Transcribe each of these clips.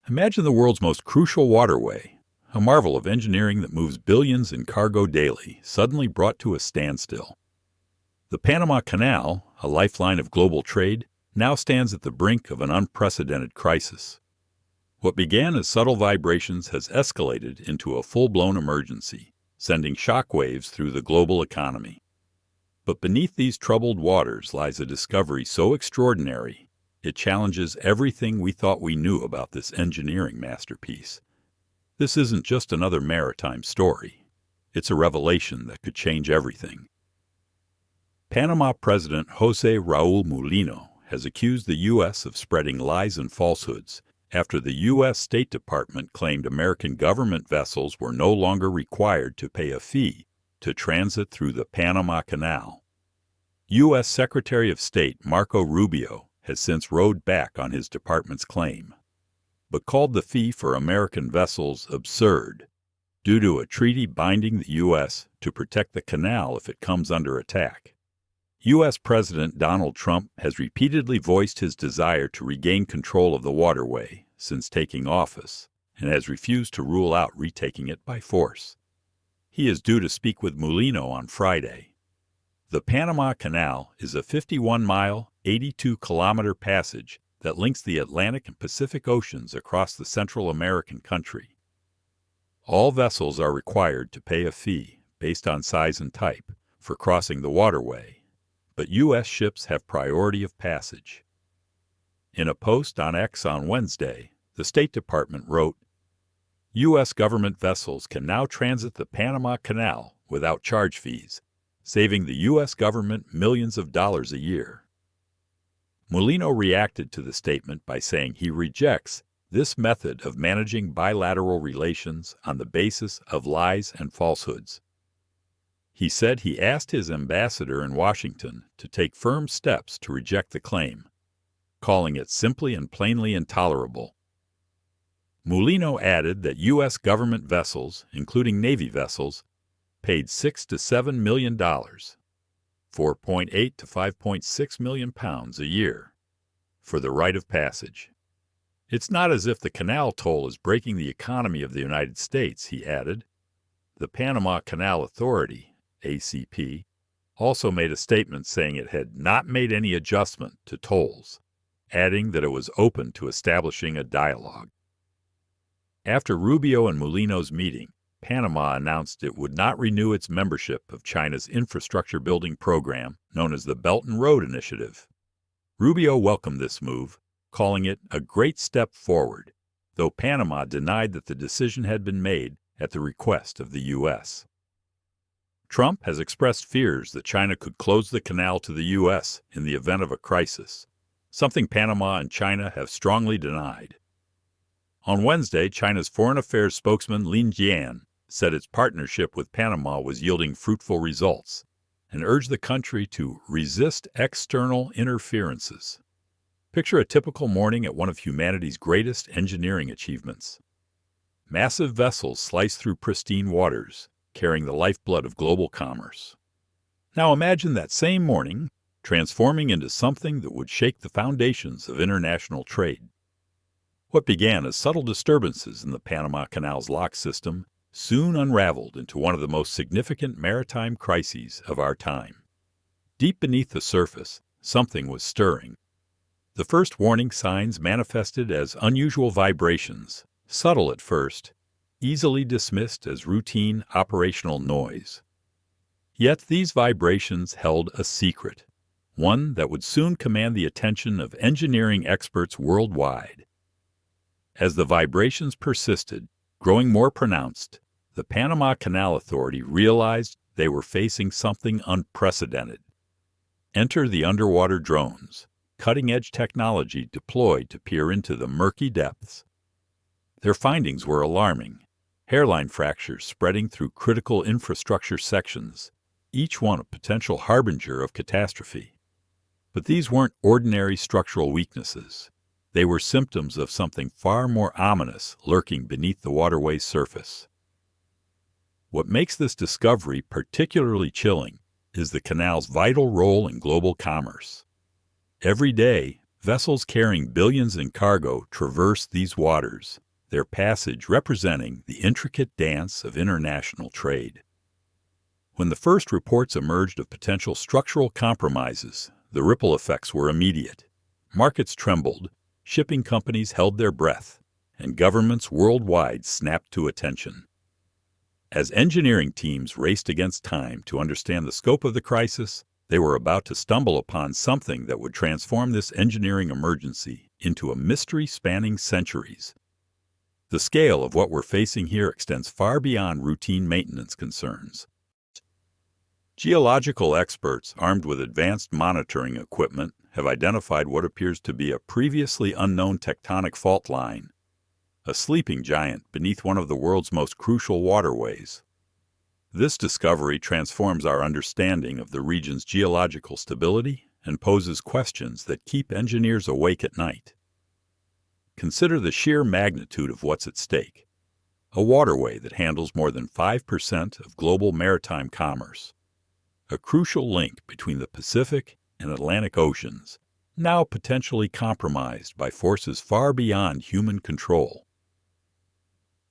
Imagine the world's most crucial waterway, a marvel of engineering that moves billions in cargo daily, suddenly brought to a standstill. The Panama Canal, a lifeline of global trade, now stands at the brink of an unprecedented crisis. What began as subtle vibrations has escalated into a full-blown emergency, sending shockwaves through the global economy. But beneath these troubled waters lies a discovery so extraordinary, it challenges everything we thought we knew about this engineering masterpiece. This isn't just another maritime story. It's a revelation that could change everything. Panama President José Raúl Mulino has accused the U.S. of spreading lies and falsehoods after the U.S. State Department claimed American government vessels were no longer required to pay a fee to transit through the Panama Canal. U.S. Secretary of State Marco Rubio has since rowed back on his department's claim, but called the fee for American vessels absurd due to a treaty binding the U.S. to protect the canal if it comes under attack. U.S. President Donald Trump has repeatedly voiced his desire to regain control of the waterway since taking office and has refused to rule out retaking it by force. He is due to speak with Mulino on Friday. The Panama Canal is a 51-mile, 82-kilometer passage that links the Atlantic and Pacific Oceans across the Central American country. All vessels are required to pay a fee, based on size and type, for crossing the waterway, but U.S. ships have priority of passage. In a post on X on Wednesday, the State Department wrote, U.S. government vessels can now transit the Panama Canal without charge fees, saving the U.S. government millions of dollars a year. Mulino reacted to the statement by saying he rejects this method of managing bilateral relations on the basis of lies and falsehoods. He said he asked his ambassador in Washington to take firm steps to reject the claim, calling it simply and plainly intolerable. Mulino added that U.S. government vessels, including Navy vessels, paid $6 to $7 million, 4.8 to 5.6 million pounds a year, for the right of passage. It's not as if the canal toll is breaking the economy of the United States, he added. The Panama Canal Authority, ACP, also made a statement saying it had not made any adjustment to tolls, adding that it was open to establishing a dialogue. After Rubio and Mulino's meeting, Panama announced it would not renew its membership of China's infrastructure building program known as the Belt and Road Initiative. Rubio welcomed this move, calling it a great step forward, though Panama denied that the decision had been made at the request of the U.S. Trump has expressed fears that China could close the canal to the U.S. in the event of a crisis, something Panama and China have strongly denied. On Wednesday, China's Foreign Affairs spokesman Lin Jian said its partnership with Panama was yielding fruitful results and urged the country to resist external interferences. Picture a typical morning at one of humanity's greatest engineering achievements. Massive vessels slice through pristine waters, carrying the lifeblood of global commerce. Now imagine that same morning transforming into something that would shake the foundations of international trade. What began as subtle disturbances in the Panama Canal's lock system soon unraveled into one of the most significant maritime crises of our time. Deep beneath the surface, something was stirring. The first warning signs manifested as unusual vibrations, subtle at first, easily dismissed as routine operational noise. Yet these vibrations held a secret, one that would soon command the attention of engineering experts worldwide. As the vibrations persisted, growing more pronounced, the Panama Canal Authority realized they were facing something unprecedented. Enter the underwater drones, cutting-edge technology deployed to peer into the murky depths. Their findings were alarming. Hairline fractures spreading through critical infrastructure sections, each one a potential harbinger of catastrophe. But these weren't ordinary structural weaknesses. They were symptoms of something far more ominous lurking beneath the waterway's surface. What makes this discovery particularly chilling is the canal's vital role in global commerce. Every day, Vessels carrying billions in cargo traverse these waters, their passage representing the intricate dance of international trade. When the first reports emerged of potential structural compromises, the ripple effects were immediate. Markets trembled, shipping companies held their breath, and governments worldwide snapped to attention. As engineering teams raced against time to understand the scope of the crisis, they were about to stumble upon something that would transform this engineering emergency into a mystery spanning centuries. The scale of what we're facing here extends far beyond routine maintenance concerns. Geological experts, armed with advanced monitoring equipment, have identified what appears to be a previously unknown tectonic fault line, a sleeping giant beneath one of the world's most crucial waterways. This discovery transforms our understanding of the region's geological stability and poses questions that keep engineers awake at night. Consider the sheer magnitude of what's at stake. A waterway that handles more than 5% of global maritime commerce. A crucial link between the Pacific and Atlantic Oceans, now potentially compromised by forces far beyond human control.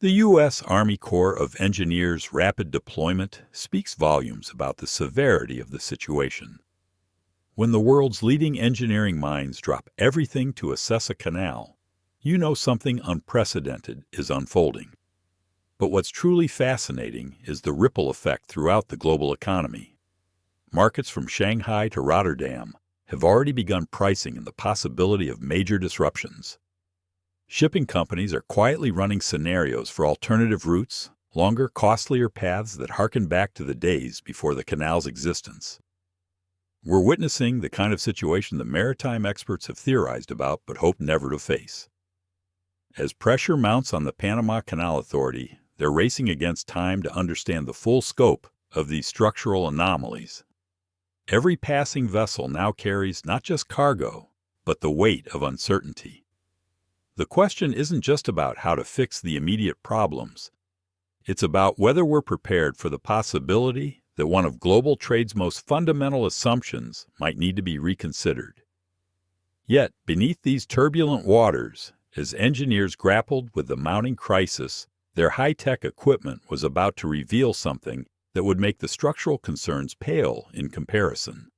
The U.S. Army Corps of Engineers' rapid deployment speaks volumes about the severity of the situation. When the world's leading engineering minds drop everything to assess a canal, you know something unprecedented is unfolding. But what's truly fascinating is the ripple effect throughout the global economy. Markets from Shanghai to Rotterdam have already begun pricing in the possibility of major disruptions. Shipping companies are quietly running scenarios for alternative routes, longer, costlier paths that harken back to the days before the canal's existence. We're witnessing the kind of situation that maritime experts have theorized about but hope never to face. As pressure mounts on the Panama Canal Authority, they're racing against time to understand the full scope of these structural anomalies. Every passing vessel now carries not just cargo, but the weight of uncertainty. The question isn't just about how to fix the immediate problems. It's about whether we're prepared for the possibility that one of global trade's most fundamental assumptions might need to be reconsidered. Yet, beneath these turbulent waters, as engineers grappled with the mounting crisis, their high-tech equipment was about to reveal something that would make the structural concerns pale in comparison.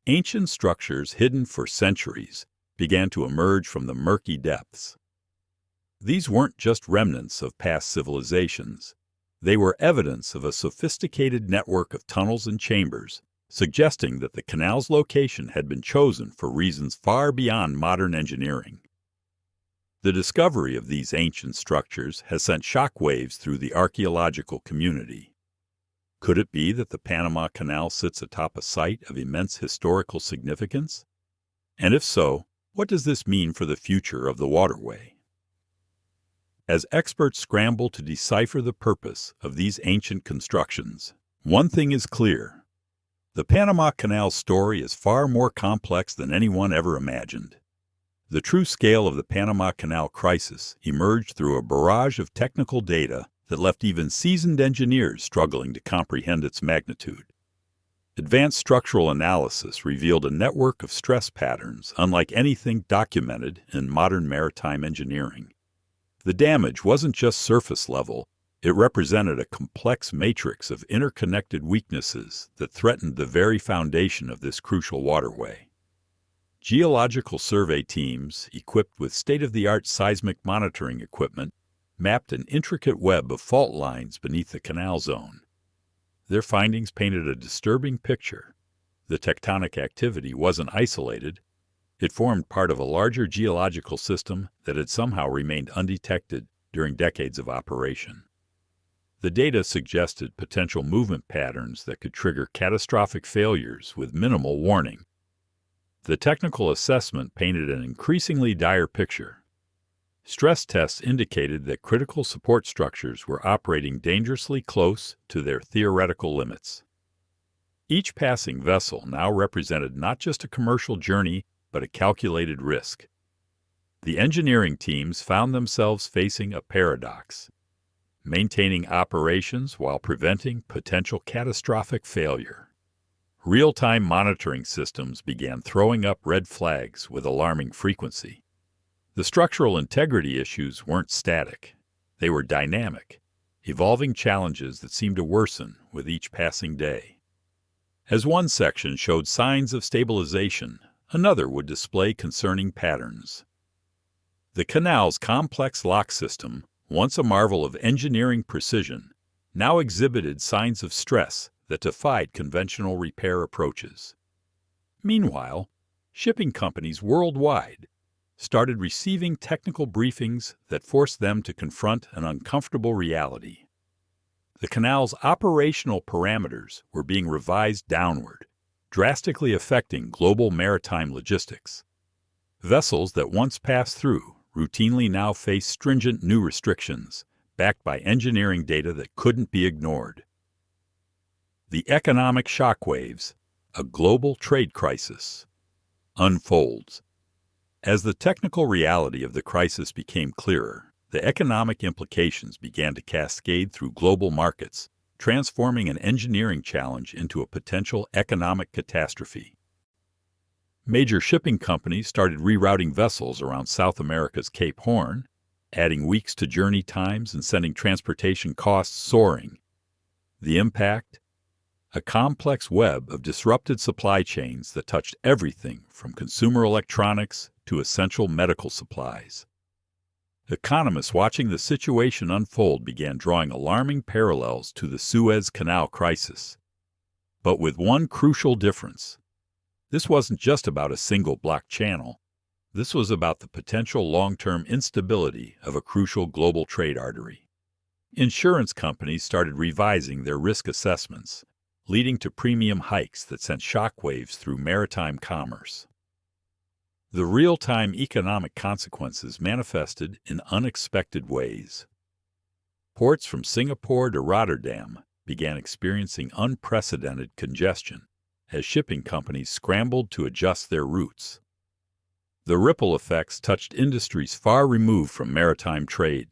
Ancient structures hidden for centuries began to emerge from the murky depths. These weren't just remnants of past civilizations. They were evidence of a sophisticated network of tunnels and chambers, suggesting that the canal's location had been chosen for reasons far beyond modern engineering. The discovery of these ancient structures has sent shockwaves through the archaeological community. Could it be that the Panama Canal sits atop a site of immense historical significance? And if so, what does this mean for the future of the waterway? As experts scramble to decipher the purpose of these ancient constructions, one thing is clear. The Panama Canal's story is far more complex than anyone ever imagined. The true scale of the Panama Canal crisis emerged through a barrage of technical data that left even seasoned engineers struggling to comprehend its magnitude. Advanced structural analysis revealed a network of stress patterns unlike anything documented in modern maritime engineering. The damage wasn't just surface level, it represented a complex matrix of interconnected weaknesses that threatened the very foundation of this crucial waterway. Geological survey teams, equipped with state-of-the-art seismic monitoring equipment, mapped an intricate web of fault lines beneath the canal zone. Their findings painted a disturbing picture. The tectonic activity wasn't isolated. It formed part of a larger geological system that had somehow remained undetected during decades of operation. The data suggested potential movement patterns that could trigger catastrophic failures with minimal warning. The technical assessment painted an increasingly dire picture. Stress tests indicated that critical support structures were operating dangerously close to their theoretical limits. Each passing vessel now represented not just a commercial journey, but a calculated risk. The engineering teams found themselves facing a paradox: maintaining operations while preventing potential catastrophic failure. Real-time monitoring systems began throwing up red flags with alarming frequency. The structural integrity issues weren't static. They were dynamic, evolving challenges that seemed to worsen with each passing day. As one section showed signs of stabilization, another would display concerning patterns. The canal's complex lock system, once a marvel of engineering precision, now exhibited signs of stress that defied conventional repair approaches. Meanwhile, shipping companies worldwide started receiving technical briefings that forced them to confront an uncomfortable reality. The canal's operational parameters were being revised downward, drastically affecting global maritime logistics. Vessels that once passed through routinely now face stringent new restrictions, backed by engineering data that couldn't be ignored. The economic shockwaves, a global trade crisis, unfolds. As the technical reality of the crisis became clearer, the economic implications began to cascade through global markets, transforming an engineering challenge into a potential economic catastrophe. Major shipping companies started rerouting vessels around South America's Cape Horn, adding weeks to journey times and sending transportation costs soaring. The impact? A complex web of disrupted supply chains that touched everything from consumer electronics to essential medical supplies. Economists watching the situation unfold began drawing alarming parallels to the Suez Canal crisis. But with one crucial difference. This wasn't just about a single blocked channel. This was about the potential long-term instability of a crucial global trade artery. Insurance companies started revising their risk assessments, leading to premium hikes that sent shockwaves through maritime commerce. The real-time economic consequences manifested in unexpected ways. Ports from Singapore to Rotterdam began experiencing unprecedented congestion as shipping companies scrambled to adjust their routes. The ripple effects touched industries far removed from maritime trade.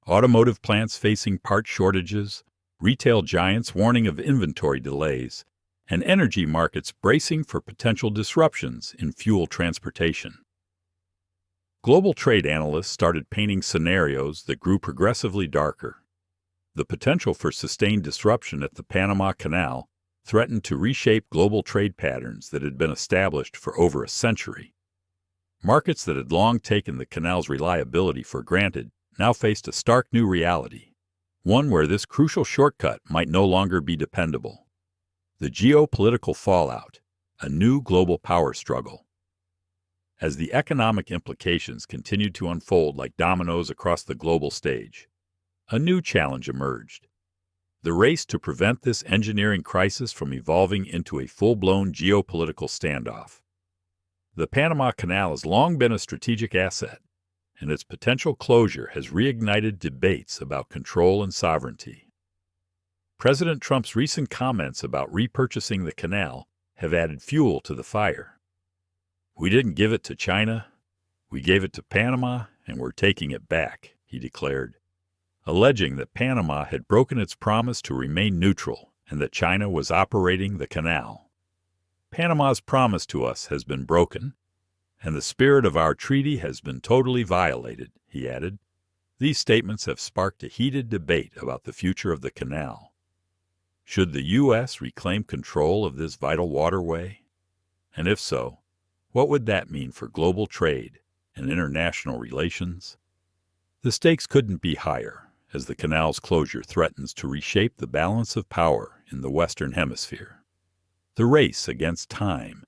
Automotive plants facing part shortages, retail giants warning of inventory delays, and energy markets bracing for potential disruptions in fuel transportation. Global trade analysts started painting scenarios that grew progressively darker. The potential for sustained disruption at the Panama Canal threatened to reshape global trade patterns that had been established for over a century. Markets that had long taken the canal's reliability for granted now faced a stark new reality, one where this crucial shortcut might no longer be dependable. The geopolitical fallout, a new global power struggle. As the economic implications continued to unfold like dominoes across the global stage, a new challenge emerged. The race to prevent this engineering crisis from evolving into a full-blown geopolitical standoff. The Panama Canal has long been a strategic asset, and its potential closure has reignited debates about control and sovereignty. President Trump's recent comments about repurchasing the canal have added fuel to the fire. "We didn't give it to China. We gave it to Panama, and we're taking it back," he declared, alleging that Panama had broken its promise to remain neutral and that China was operating the canal. "Panama's promise to us has been broken, and the spirit of our treaty has been totally violated," he added. These statements have sparked a heated debate about the future of the canal. Should the U.S. reclaim control of this vital waterway? And if so, what would that mean for global trade and international relations? The stakes couldn't be higher, as the canal's closure threatens to reshape the balance of power in the Western Hemisphere. The race against time,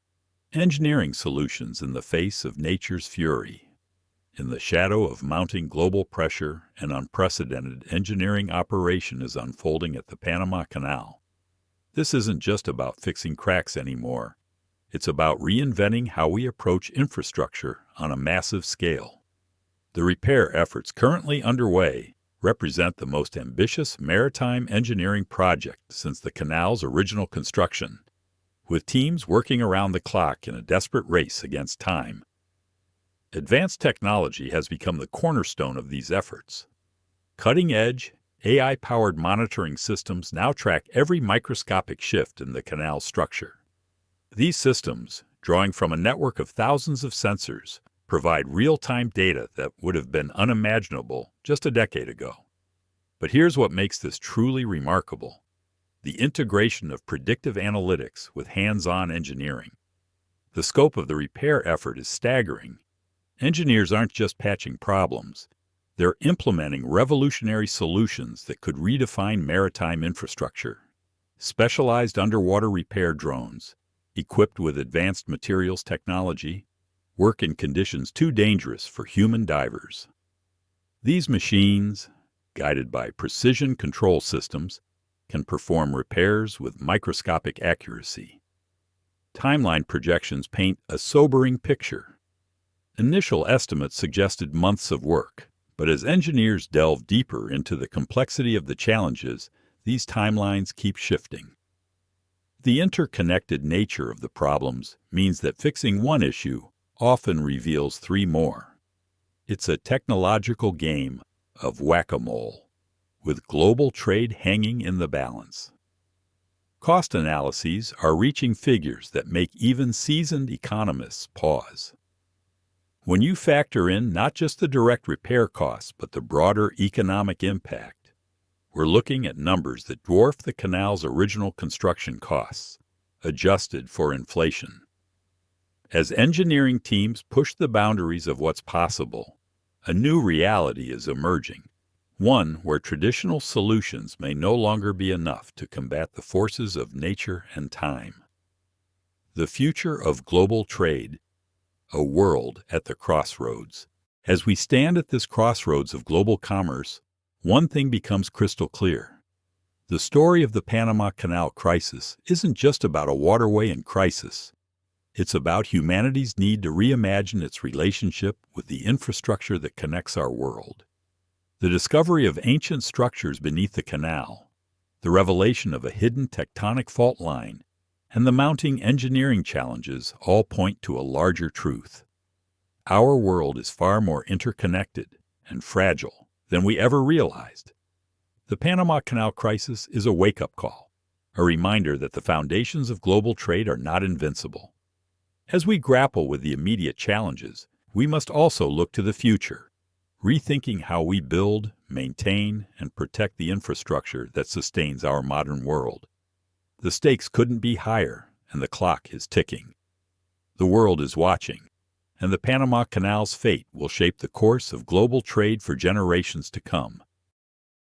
engineering solutions in the face of nature's fury. In the shadow of mounting global pressure, an unprecedented engineering operation is unfolding at the Panama Canal. This isn't just about fixing cracks anymore. It's about reinventing how we approach infrastructure on a massive scale. The repair efforts currently underway represent the most ambitious maritime engineering project since the canal's original construction, with teams working around the clock in a desperate race against time. Advanced technology has become the cornerstone of these efforts. Cutting-edge, AI-powered monitoring systems now track every microscopic shift in the canal's structure. These systems, drawing from a network of thousands of sensors, provide real-time data that would have been unimaginable just a decade ago. But here's what makes this truly remarkable: the integration of predictive analytics with hands-on engineering. The scope of the repair effort is staggering. Engineers aren't just patching problems, they're implementing revolutionary solutions that could redefine maritime infrastructure. Specialized underwater repair drones, equipped with advanced materials technology, work in conditions too dangerous for human divers. These machines, guided by precision control systems, can perform repairs with microscopic accuracy. Timeline projections paint a sobering picture. Initial estimates suggested months of work, but as engineers delve deeper into the complexity of the challenges, these timelines keep shifting. The interconnected nature of the problems means that fixing one issue often reveals three more. It's a technological game of whack-a-mole, with global trade hanging in the balance. Cost analyses are reaching figures that make even seasoned economists pause. When you factor in not just the direct repair costs, but the broader economic impact, we're looking at numbers that dwarf the canal's original construction costs, adjusted for inflation. As engineering teams push the boundaries of what's possible, a new reality is emerging, one where traditional solutions may no longer be enough to combat the forces of nature and time. The future of global trade, a world at the crossroads. As we stand at this crossroads of global commerce, one thing becomes crystal clear. The story of the Panama Canal crisis isn't just about a waterway in crisis. It's about humanity's need to reimagine its relationship with the infrastructure that connects our world. The discovery of ancient structures beneath the canal, the revelation of a hidden tectonic fault line, and the mounting engineering challenges all point to a larger truth. Our world is far more interconnected and fragile than we ever realized. The Panama Canal crisis is a wake-up call, a reminder that the foundations of global trade are not invincible. As we grapple with the immediate challenges, we must also look to the future, rethinking how we build, maintain, and protect the infrastructure that sustains our modern world. The stakes couldn't be higher, and the clock is ticking. The world is watching, and the Panama Canal's fate will shape the course of global trade for generations to come.